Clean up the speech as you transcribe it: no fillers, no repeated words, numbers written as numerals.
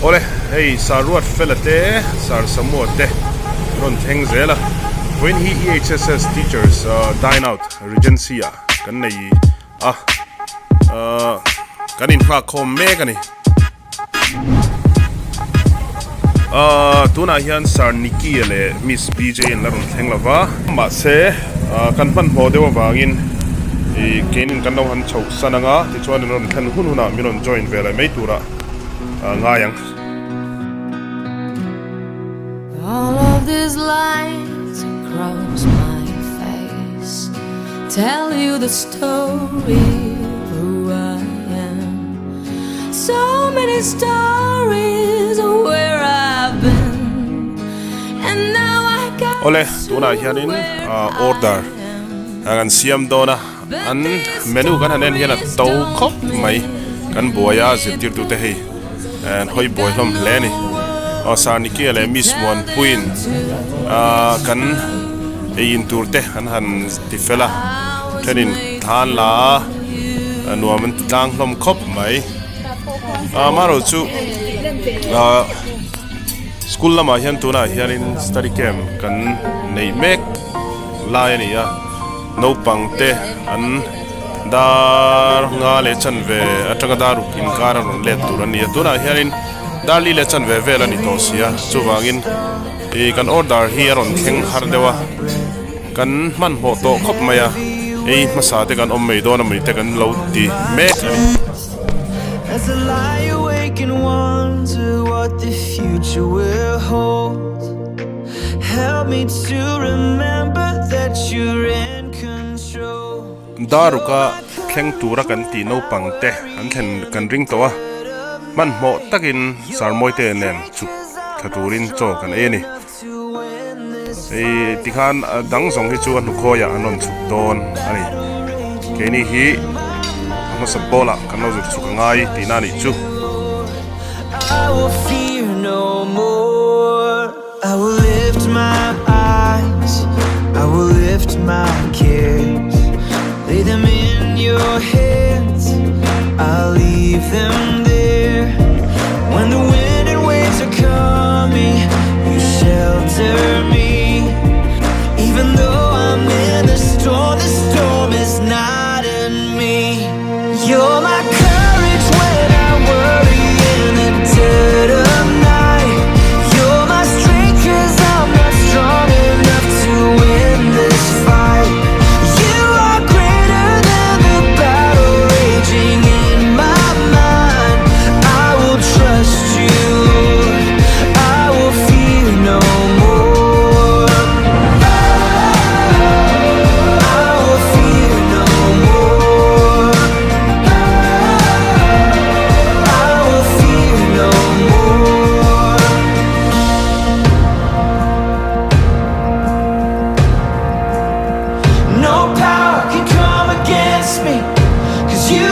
Ole, hey, Saruat Felate, Sar Samuate, Ron Tengzela. When he EHSS teachers dine out, Regencia, Kanai, Kanin Hakom Megani. Tuna Hian Sar Nikiele, Miss BJ and Laron Tenglava, Mase, Kanpan Model Vagin, Kanin Kandohan Chok Sananga, the Chuan and Kanhuna, Minon join Vela Metura, Ngayang. All of these lines across my face tell you the story of who I am. So many stories of where I've been, and now I got Ole, tuna hianin order. Angan siam dona an menu kan hanen hian to khop mai kan boya zirtir tu te hei and hoi boy hlom leni Sar Nikiele Miss One Puin kan ein turte han tifela trenin than la nuaman tang hlom khop mai maro chu school lama hian tuna hianin study camp kan nei mek lai ania no pangte an dar nga le chan ve atanga daru in karan le turani tuna hianin Dali lechan vevela ni tosia chuwangin kan order here on theng har dewa kan man ho to khop maya masa te kan ommei dona mi te kan lo ti mek as I lie awake and wonder what the future will hold. Help me to remember that you're in control. daruka theng tura kan ti no pangte an thlen kan ring towa man mo takin sarmoite nen chu thaturin cho kan eni tikhan dang song hi chu an khoya anon chu don ani keni hi ma sabola kan no chu ngai tinani chu I will fear no more. I will lift my eyes, I will lift my cares, lay them in your hands, I'll leave them there. When the wind and waves are coming, you shelter me. Even though I'm in the storm is not in me. You're my courage when I worry in the dead of night. You're my strength 'cause I'm not strong enough to win this fight. You are greater than the battle raging in my mind. I will trust you, I will fear no more. I will fear no more. I will fear no more. No power can come against me, 'cause you